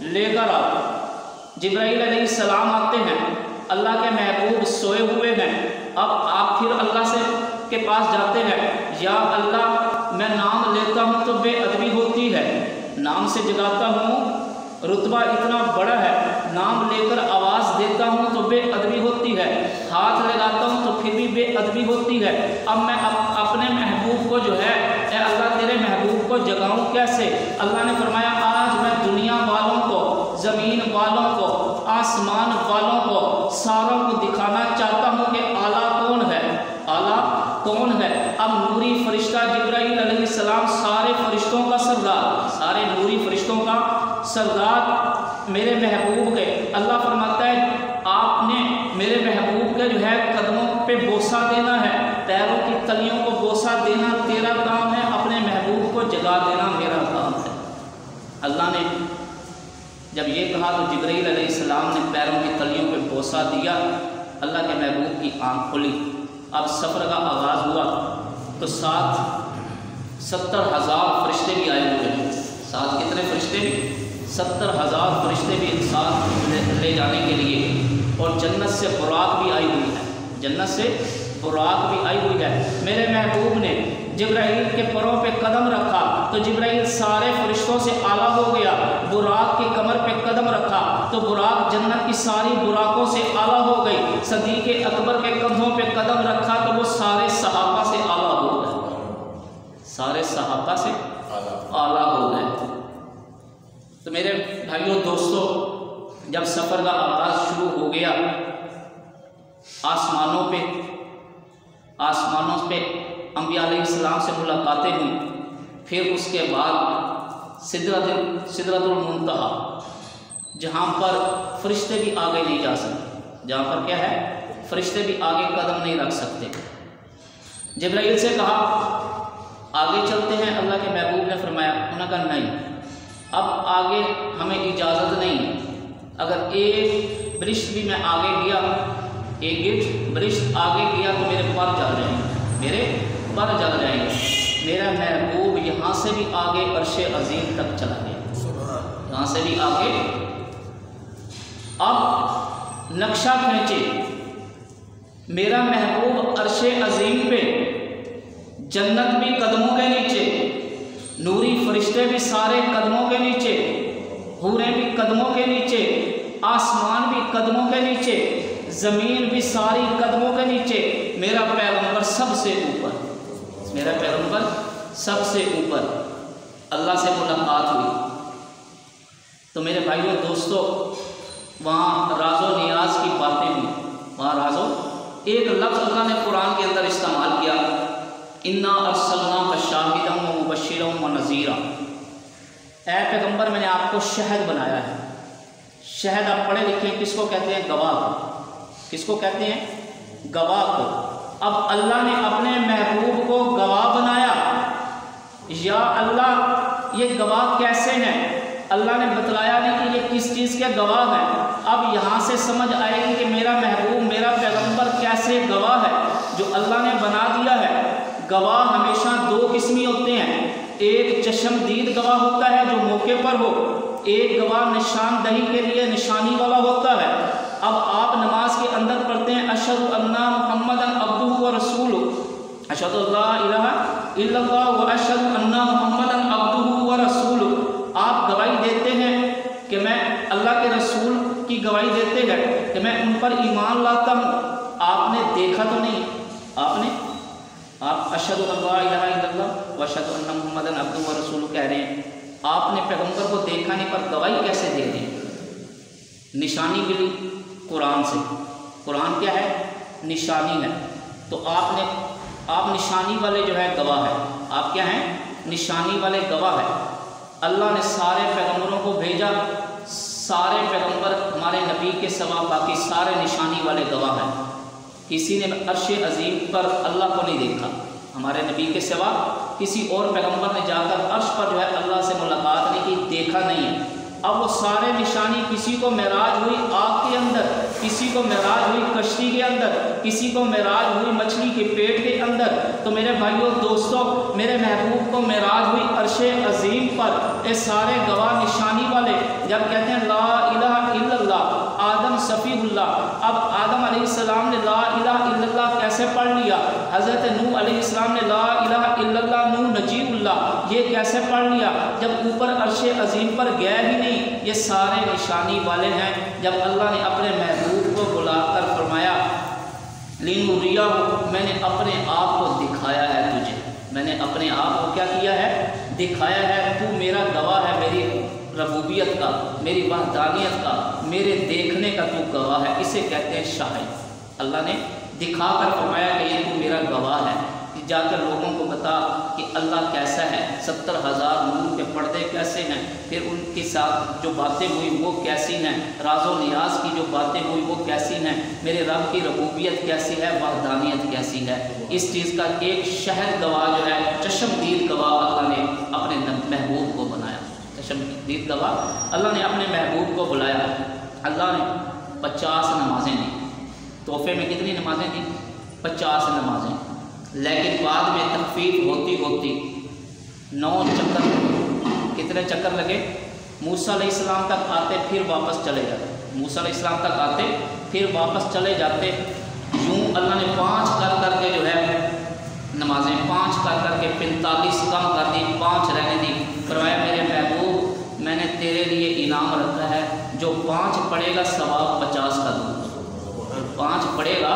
लेकर आओ। जिब्राईल अलैहिस्सलाम आते हैं, अल्लाह के महबूब सोए हुए हैं। अब आप फिर अल्लाह से के पास जाते हैं, या अल्लाह मैं नाम लेता हूँ तो बेअदबी होती है, नाम से जगाता हूँ, रुतबा इतना बड़ा है, नाम लेकर आवाज़ देता हूँ तो बेअदबी होती है, हाथ लगाता हूँ तो फिर भी बेअदबी होती है। अब मैं अपने महबूब को जो है अल्लाह तेरे महबूब को जगाऊँ कैसे? अल्लाह ने फरमाया आज मैं दुनिया वालों को, ज़मीन वालों को, आसमान वालों को, सारों को दिखाना चाहता हूँ कि आला कौन है, आला कौन है। अब नूरी फरिश्ता जिब्राईल अलैहिस्सलाम सारे फरिश्तों का सरदार, सारे नूरी फरिश्तों का सरदार मेरे महबूब के, अल्लाह फरमाता है आपने मेरे महबूब के जो है कदमों पे बोसा देना है, पैरों की तलियों को बोसा देना तेरा काम है, अपने महबूब को जगा देना मेरा काम है। अल्लाह ने जब ये कहा तो जिब्राईल अलैहिस्सलाम ने पैरों की तलियों पे बोसा दिया, अल्लाह के महबूब की आँख खुली। अब सफ़र का आगाज़ हुआ तो साथ 70,000 फरिश्ते भी आए हुए हैं। साथ कितने फरिश्ते भी? 70,000 फरिश्ते भी साथ ले जाने के लिए, और जन्नत से बुराक भी आई हुई है, जन्नत से बुराक भी आई हुई है। मेरे महबूब ने जिब्राईल के पैरों पे कदम रखा तो जिब्राईल सारे फरिश्तों से आला हो गया, बुराक की कमर पे कदम रखा तो बुराक जन्नत की सारी बुराकों से आला हो गई, सदीक़े अकबर के कंधों पे कदम रखा तो वो सारे सहाबा से आला हो गए, सारे सहाबा से आला हो गए। तो मेरे भाइयों दोस्तों, जब सफ़र का आगाज़ शुरू हो गया, आसमानों पे अंबिया अलैहिस्सलाम से मुलाकातें हुई, फिर उसके बाद सिदरतुल मुंतहा, जहाँ पर फरिश्ते भी आगे नहीं जा सकते, जहाँ पर क्या है फरिश्ते भी आगे कदम नहीं रख सकते। जिब्राईल से कहा आगे चलते हैं, अल्लाह के महबूब ने फरमाया, उन्होंने कहा नहीं, अब आगे हमें इजाज़त नहीं है, अगर एक बरिश्त भी मैं आगे गया, एक बरिश्त आगे गया तो मेरे पर जल जाएंगे, मेरे पर जल जाएंगे। मेरा महबूब यहाँ से भी आगे अर्शे अजीम तक चला गया, यहाँ से भी आगे। अब नक्शा खींचे, मेरा महबूब अर्शे अजीम पे, जन्नत भी कदमों के नीचे, नूरी फरिश्ते भी सारे कदमों के नीचे, हूरें भी कदमों के नीचे, आसमान भी कदमों के नीचे, ज़मीन भी सारी कदमों के नीचे, मेरा पैगंबर सबसे ऊपर, मेरा पैगंबर सबसे ऊपर। अल्लाह से मुलाकात हुई। तो मेरे भाइयों दोस्तों, वहाँ राज़ो नियाज की बातें हुई, वहाँ राज़ो, एक लफ्ज़ अल्लाह ने कुरान के अंदर इस्तेमाल किया, इन्ना अरसलनाका शाहिदन व मुबश्शिरन व नज़ीरा। ऐ पैगंबर मैंने आपको शहद बनाया है। शहद आप पढ़े लिखे, किसको कहते हैं? गवाह को। किसको कहते हैं? गवाह को। अब अल्लाह ने अपने महबूब को गवाह बनाया। या अल्लाह ये गवाह कैसे हैं? अल्लाह ने बतलाया नहीं कि ये किस चीज़ के गवाह हैं। अब यहाँ से समझ आएगी कि मेरा महबूब, मेरा पैगंबर कैसे गवाह है, जो अल्लाह ने बना दिया है। गवाह हमेशा दो किस्मी होते हैं, एक चश्मदीद गवाह होता है जो मौके पर हो, एक गवाह निशानदही के लिए निशानी वाला होता है। अब आप नमाज के अंदर पढ़ते हैं अशहदु अन्ना मुहम्मदन अब्दुहु व रसूलुहु, अशहदु अल्ला इलाहा इल्लल्लाह व अशहदु अन्ना मुहम्मदन अब्दुहु व रसूलुहु। आप गवाही देते हैं कि मैं अल्लाह के रसूल की गवाही देते हैं कि मैं उन पर ईमान लाता हूँ। आपने देखा तो नहीं, आप अशहदु अल्ला इलाहा इल्लल्लाह व अशहदु अन्ना मुहम्मदन अब्दुहु व रसूलुहु कह रहे हैं, आपने पैगंबर को देखा नहीं पर गवाही कैसे दे रहे हैं? निशानी मिली कुरान से। कुरान क्या है? निशानी है। तो आप निशानी वाले जो है गवाह है। आप क्या हैं? निशानी वाले गवाह है। अल्लाह ने सारे पैगंबरों को भेजा, सारे पैगंबर हमारे नबी के सिवा बाकी सारे निशानी वाले गवाह हैं। किसी ने अर्शे अजीम पर अल्लाह को नहीं देखा, हमारे नबी के सिवा किसी और पैगंबर ने जाकर अर्श पर जो है अल्लाह से मुलाकात नहीं की, देखा नहीं है। अब वो सारे निशानी, किसी को मेराज हुई आग के अंदर, किसी को मेराज हुई कश्ती के अंदर, किसी को मेराज हुई मछली के पेट के अंदर। तो मेरे भाइयों दोस्तों, मेरे महबूब को मेराज हुई अर्शे अजीम पर। ये सारे गवाह निशानी वाले जब कहते हैं ला इलाहा इल्लल्लाह आदम सफ़ीहुल्लाह, अब आदम अलैहिस्सलाम ने ला इलाहा इल्लल्लाह कैसे पढ़ लिया, हज़रत नूह अलैहिस्सलाम ने ला इलाहा इल्लल्लाह नूह नजीबुल्लाह ये कैसे पढ़ लिया, जब ऊपर अर्शे अजीम पर गया ही नहीं। ये सारे निशानी वाले हैं। जब अल्लाह ने अपने महबूब को बुलाकर फरमाया लिनुरिया, मैंने अपने आप को दिखाया है तुझे, मैंने अपने आप को क्या किया है, दिखाया है। तू मेरा गवाह है, मेरी रबूबियत का, मेरी वहदानियत का, मेरे देखने का तू गवाह है। इसे कहते हैं शाहिद। अल्लाह ने दिखाकर फरमाया कि ये तू मेरा गवाह है, कि जाकर लोगों को बता कि अल्लाह कैसा है, 70,000 नूर के पर्दे कैसे हैं, फिर उनके साथ जो बातें हुई वो कैसी हैं, राज़ो नियाज़ की जो बातें हुई वो कैसी हैं, मेरे रब की रबूबियत कैसी है, वहदानियत कैसी है। इस चीज़ का एक शहद गवाह जो है, चश्मदीद गवाह अल्लाह ने अपने महबूब को बनाया। चश्मदीद गवाह अल्लाह ने अपने महबूब को बुलाया। अल्लाह ने 50 नमाजें दी, तोहफे में कितनी नमाजें दी, 50 नमाजें। लेकिन बाद में तखफीफ होती होती 9 चक्कर, कितने चक्कर लगे, मूसा अलैहिस्सलाम तक आते फिर वापस चले जाते, मूसा अलैहिस्सलाम तक आते फिर वापस चले जाते। यूँ अल्लाह ने 5 कर करके जो है नमाजें 5 कर करके 45 कम कर दी, 5 रहने दी। फरमाया मेरे महबूब मैंने तेरे लिए इनाम रखा है, जो 5 पढ़ेगा सवाब 50 का दूंगा, 5 पढ़ेगा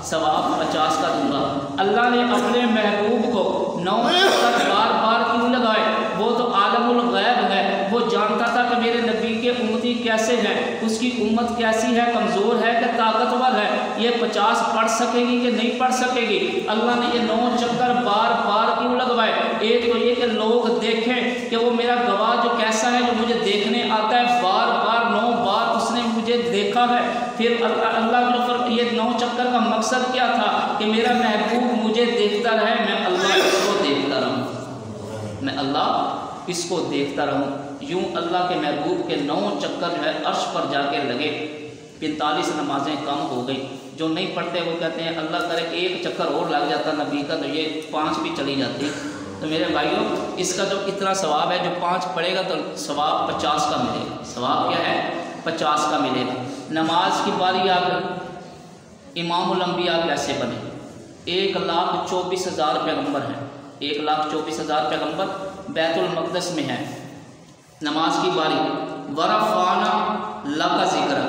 सवाब 50 का दूंगा। अल्लाह ने अपने महबूब को 9 चक्कर बार बार क्यों लगाए, वो तो आलमुल गैब है, वो जानता था कि मेरे नबी के उम्मती कैसे हैं, उसकी उम्मत कैसी है, कमज़ोर है कि ताकतवर है, ये 50 पढ़ सकेगी कि नहीं पढ़ सकेगी। अल्लाह ने ये 9 चक्कर बार बार क्यों लगवाए, एक तो ये कि लोग देखें कि वो मेरा गवाह जो कैसा है, जो मुझे देखने आता है, बार बार 9 बार उसने मुझे देखा है। फिर अल्लाह ये 9 चक्कर का मकसद क्या था कि मेरा महबूब मुझे देखता रहे, मैं अल्लाह इसको देखता रहूँ, मैं अल्लाह इसको देखता रहूँ। यूँ अल्लाह के महबूब के 9 चक्कर जो है अर्श पर जाके लगे। 45 नमाजें कम हो गई। जो नहीं पढ़ते वो कहते हैं अल्लाह करे 1 चक्कर और लग जाता नबी का तो ये 5 भी चली जाती। तो मेरे भाइयों इसका जो इतना सवाब है, जो 5 पढ़ेगा तो सवाब 50 का मिलेगा। सवाब क्या है, 50 का मिलेगा। नमाज की बारी आ गई, इमामुल अंबिया कैसे बने। 1,24,000 पैगम्बर हैं, 1,24,000 पैगम्बर बैतुल मक़दस में हैं। नमाज की बारी, वरफ़ाना लका ज़िक्र,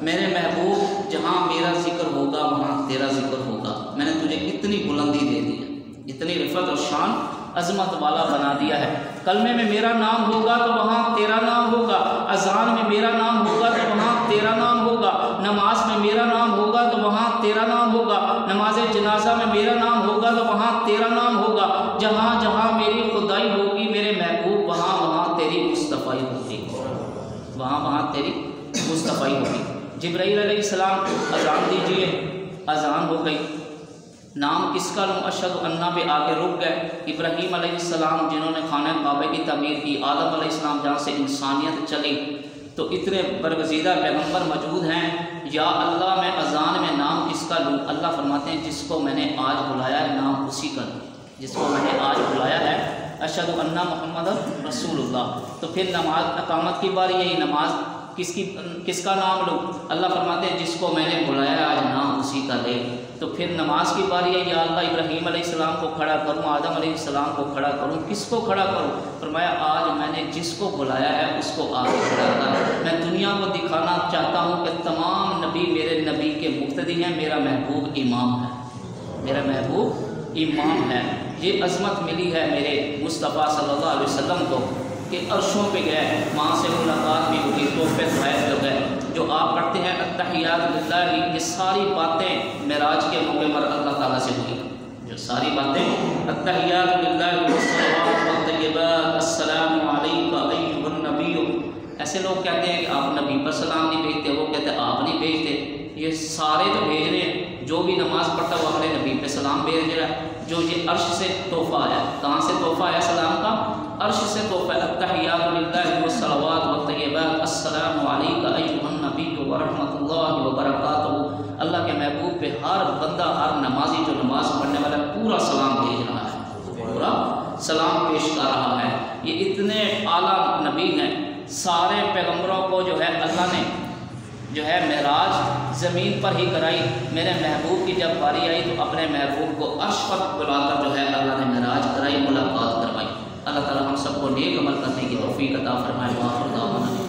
मेरे महबूब जहाँ मेरा ज़िक्र होगा वहाँ तेरा ज़िक्र होगा। मैंने तुझे इतनी बुलंदी दे दी है, इतनी रिफ़त और शान अज़मत वाला बना दिया है। कलमे में मेरा नाम होगा तो वहाँ तेरा नाम होगा, अज़ान में मेरा नाम होगा तो वहाँ तेरा नाम होगा, नमाज में मेरा नाम होगा तो वहाँ तेरा नाम होगा, नमाज जनाजा में मेरा नाम होगा तो वहाँ तेरा नाम होगा। जहाँ जहाँ मेरी खुदाई होगी मेरे महबूब वहाँ वहाँ तेरी मुस्तफ़ाई होगी, वहाँ वहाँ तेरी मुस्तफ़ाई होगी। जिब्राईल अलैहिस्सलाम अज़ान दीजिए, अज़ान हो गई, नाम किसका लूँ, अशहदु अन्ना पे आके रुक गए। इब्राहीम अलैहिस्सलाम जिन्होंने खाना काबे की तमीर की, आदम अलैहिस्सलाम जहाँ से इंसानियत चली, तो इतने बरगज़ीदा पैगम्बर मौजूद हैं। या अल्लाह मैं अज़ान में नाम किसका लूँ, अल्लाह फरमाते हैं जिसको मैंने आज बुलाया है नाम उसी का लूँ, जिसको मैंने आज बुलाया है अशहदु अन्ना मुहम्मद रसूलुल्लाह। तो फिर नमाज अकामत की बारी, यही नमाज किसका नाम लूँ, अल्लाह फरमाते हैं जिसको मैंने बुलाया आज नाम उसी का ले। तो फिर नमाज की बारी है, या अल्लाह इब्राहीम अलैहिस्सलाम को खड़ा करूँ, आदम अलैहिस्सलाम को खड़ा करूँ, किसको खड़ा करूँ, फरमाया आज मैंने जिसको बुलाया है उसको आगे खड़ा कर। मैं दुनिया को दिखाना चाहता हूँ कि तमाम नबी मेरे नबी के मुक्तदी हैं, मेरा महबूब इमाम है, मेरा महबूब इमाम है। ये अज़मत मिली है मेरे मुस्तफ़ा सल्लल्लाहु अलैहि वसल्लम को कि अर्शों पे गए, वहाँ से मुलाकात भी हुई, तोहफे फ़ैज़ हो गए। जो आप पढ़ते हैं अत्तहियात लिल्लाहि, ये सारी बातें मेराज के मौके पर अल्लाह ताला से हुई। जो सारी बातें अत्तहियात लिल्लाहि वस्सलावातु वत्तय्यिबात अस्सलामु अलैका अय्युहन नबिय्यु, ऐसे लोग कहते हैं कि आप नबी पर सलाम नहीं भेजते, वो कहते हैं आप नहीं भेजते। ये सारे तो भेज रहे हैं, जो भी नमाज़ पढ़ता वो अपने नबी पे सलाम भेज रहा है। जो ये अर्श से तोहफ़ा आया, कहाँ से तोहफ़ा आया सलाम का, अर्श से तोहफ़ा अत्तहियातु लिल्लाहि व सलवात व तय्यबात अस्सलामु अलैका अय्युहन नबिय्यु व रहमतुल्लाहि व बरकातुहू। अल्लाह के महबूब पे हर बंदा, हर नमाजी जो नमाज पढ़ने वाला पूरा सलाम भेज रहा है, पूरा सलाम पेश कर रहा है। ये इतने आला नबी हैं, सारे पैगम्बरों को जो है अल्लाह ने जो है महराज ज़मीन पर ही कराई। मेरे महबूब की जब बारी आई तो अपने महबूब को अर्श पर बुलाकर जो है अल्लाह ने महराज कराई, मुलाकात करवाई। अल्लाह ताला हम सबको नेक अमल करने की तौफीक अता फरमाए।